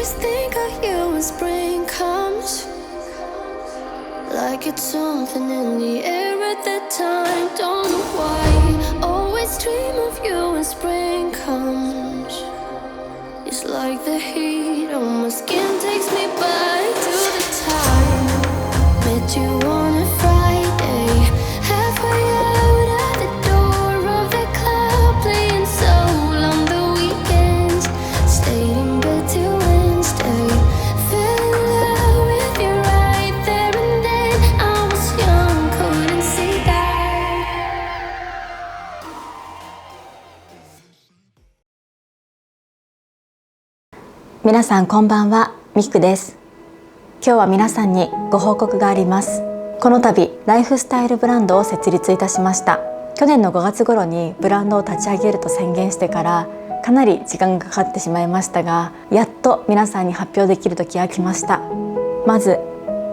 always think of you when spring comes, like it's something in the air at that time. Don't know why, always dream of you when spring comes. It's like the heat on my skin takes me back to the time met you on a Friday, halfway out at the door of the club, playing soul on the weekends, stayed in bed till Wednesday, fell in love with you right there and then. I was young, couldn't see that. 皆さんこんばんは、みくです。今日は皆さんにご報告があります。この度ライフスタイルブランドを設立いたしました。去年の5月頃にブランドを立ち上げると宣言してからかなり時間がかかってしまいましたが、やっと皆さんに発表できる時が来ました。まず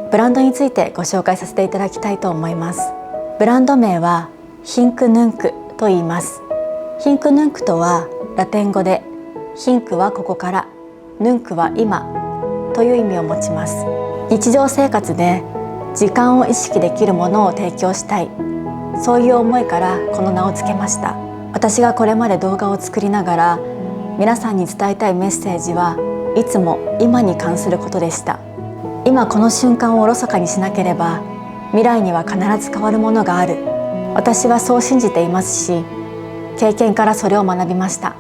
ブランドについてご紹介させていただきたいと思います。ブランド名はヒンクヌンクと言います。ヒンクヌンクとはラテン語でヒンクはここから、ヌンクは今という意味を持ちます。日常生活で時間を意識できるものを提供したい、そういう思いからこの名を付けました。私がこれまで動画を作りながら皆さんに伝えたいメッセージはいつも今に関することでした。今この瞬間をおろそかにしなければ未来には必ず変わるものがある。私はそう信じていますし、経験からそれを学びました。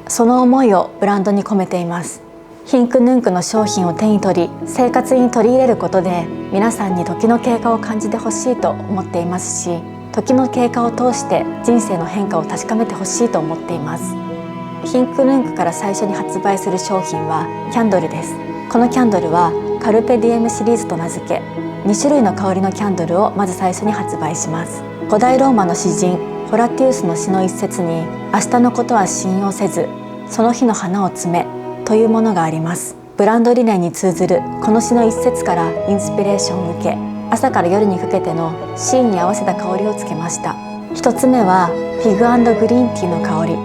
その思いをブランドに込めています。ヒンクヌンクの商品を手に取り生活に取り入れることで皆さんに時の経過を感じてほしいと思っていますし、時の経過を通して人生の変化を確かめてほしいと思っています。ヒンクヌンクから最初に発売する商品はキャンドルです。このキャンドルはカルペディエムシリーズと名付け、2種類の香りのキャンドルをまず最初に発売します。古代ローマの詩人ホラティウスの詩の一節に、明日のことは信用せずその日の花を摘めというものがあります。ブランド理念に通ずるこの詩の一節からインスピレーションを受け、朝から夜にかけてのシーンに合わせた香りをつけました。一つ目はフィグ&グリーンティーの香り。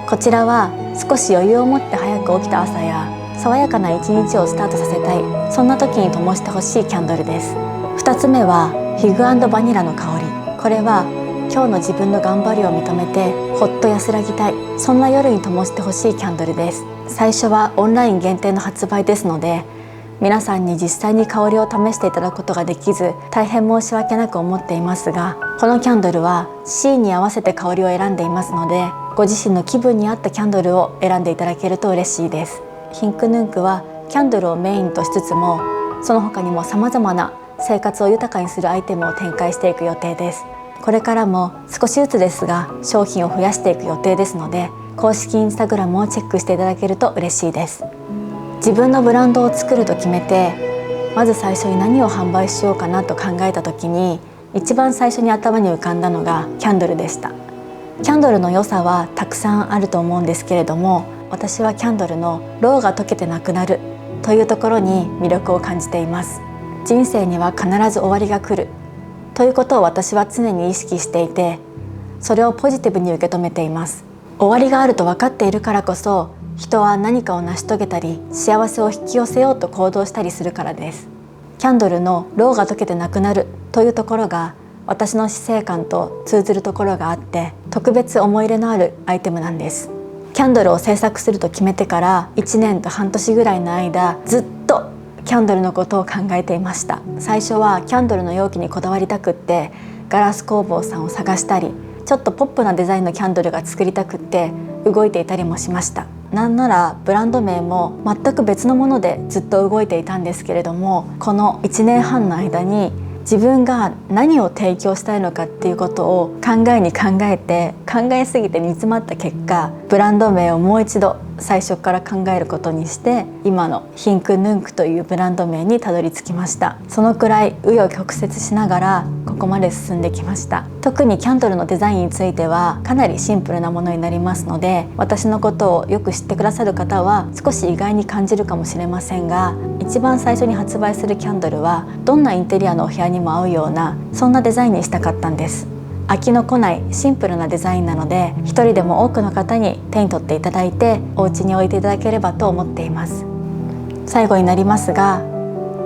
こちらは少し余裕を持って早く起きた朝や爽やかな一日をスタートさせたい、そんな時に灯してほしいキャンドルです。二つ目はフィグ&バニラの香り。これは今日の自分の頑張りを認めてほっと安らぎたい、そんな夜に灯してほしいキャンドルです。最初はオンライン限定の発売ですので、皆さんに実際に香りを試していただくことができず大変申し訳なく思っていますが、このキャンドルはシーンに合わせて香りを選んでいますので、ご自身の気分に合ったキャンドルを選んでいただけると嬉しいです。ヒンクヌンクはキャンドルをメインとしつつも、その他にも様々な生活を豊かにするアイテムを展開していく予定です。これからも少しずつですが商品を増やしていく予定ですので、公式インスタグラムをチェックしていただけると嬉しいです。自分のブランドを作ると決めて、まず最初に何を販売しようかなと考えた時に、一番最初に頭に浮かんだのがキャンドルでした。キャンドルの良さはたくさんあると思うんですけれども、私はキャンドルのろうが溶けてなくなるというところに魅力を感じています。人生には必ず終わりが来るということを私は常に意識していて、それをポジティブに受け止めています。終わりがあると分かっているからこそ、人は何かを成し遂げたり幸せを引き寄せようと行動したりするからです。キャンドルのろうが溶けてなくなるというところが私の死生観と通ずるところがあって、特別思い入れのあるアイテムなんです。キャンドルを制作すると決めてから1年と半年ぐらいの間、ずっとキャンドルのことを考えていました。最初はキャンドルの容器にこだわりたくってガラス工房さんを探したり、ちょっとポップなデザインのキャンドルが作りたくって動いていたりもしました。なんならブランド名も全く別のものでずっと動いていたんですけれども、この1年半の間に自分が何を提供したいのかっていうことを考えすぎて煮詰まった結果、ブランド名をもう一度最初から考えることにして、今のヒンクヌンクというブランド名にたどり着きました。そのくらい紆余曲折しながらここまで進んできました。特にキャンドルのデザインについてはかなりシンプルなものになりますので、私のことをよく知ってくださる方は少し意外に感じるかもしれませんが、一番最初に発売するキャンドルはどんなインテリアのお部屋にも合うような、そんなデザインにしたかったんです。飽きのこないシンプルなデザインなので、一人でも多くの方に手に取っていただいてお家に置いていただければと思っています。最後になりますが、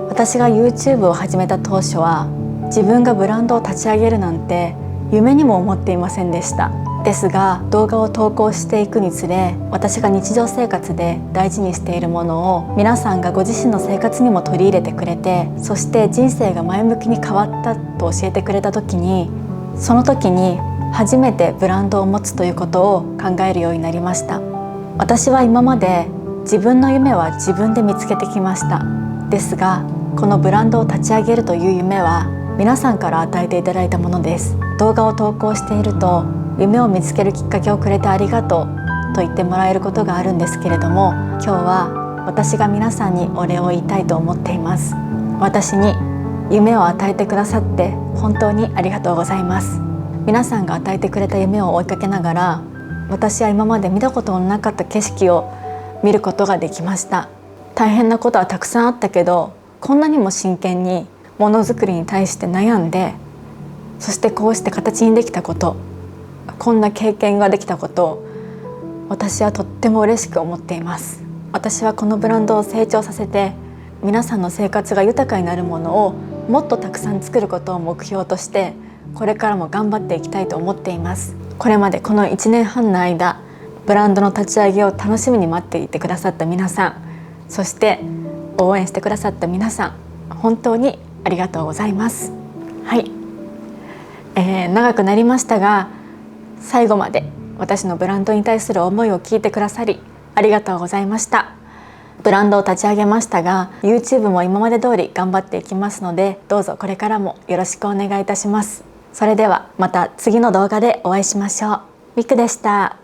私が YouTube を始めた当初は自分がブランドを立ち上げるなんて夢にも思っていませんでした。ですが動画を投稿していくにつれ、私が日常生活で大事にしているものを皆さんがご自身の生活にも取り入れてくれて、そして人生が前向きに変わったと教えてくれた時に、その時に初めてブランドを持つということを考えるようになりました。私は今まで自分の夢は自分で見つけてきました。ですがこのブランドを立ち上げるという夢は皆さんから与えていただいたものです。動画を投稿していると、夢を見つけるきっかけをくれてありがとうと言ってもらえることがあるんですけれども、今日は私が皆さんにお礼を言いたいと思っています。私に夢を与えてくださって本当にありがとうございます。皆さんが与えてくれた夢を追いかけながら、私は今まで見たことのなかった景色を見ることができました。大変なことはたくさんあったけど、こんなにも真剣にものづくりに対して悩んで、そしてこうして形にできたこと、こんな経験ができたことを私はとっても嬉しく思っています。私はこのブランドを成長させて、皆さんの生活が豊かになるものをもっとたくさん作ることを目標として、これからも頑張っていきたいと思っています。これまでこの1年半の間、ブランドの立ち上げを楽しみに待っていてくださった皆さん、そして応援してくださった皆さん、本当にありがとうございます。はい、長くなりましたが、最後まで私のブランドに対する思いを聞いてくださりありがとうございました。ブランドを立ち上げましたが、 YouTube も今まで通り頑張っていきますので、どうぞこれからもよろしくお願いいたします。それではまた次の動画でお会いしましょう。ミクでした。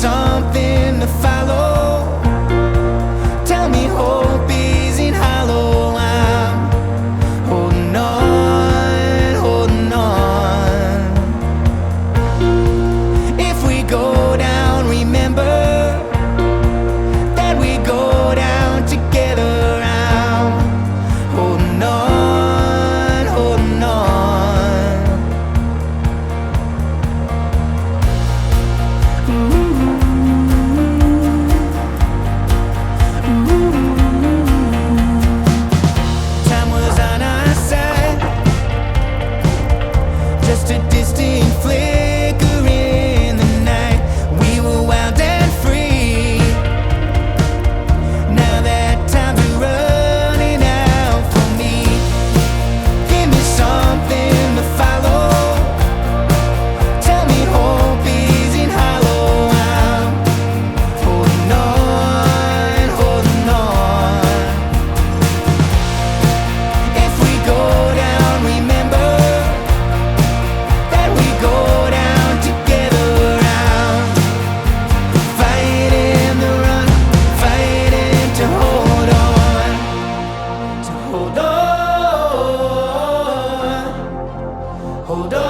Something to follow. Tell me hope isn't hollow. I'm holding on, holding on. If we go down, remember that we go down together. I'm holding on, holding on. Time was on our side, just a distant flicker in the night. We were wild and free. Now that time's running out for me. Give me something to follow. Tell me hope isn't hollow. I'm holding on, holding on. If we go down, remember that we go down together. I'm fighting the run, fighting to hold on, to hold on, hold on.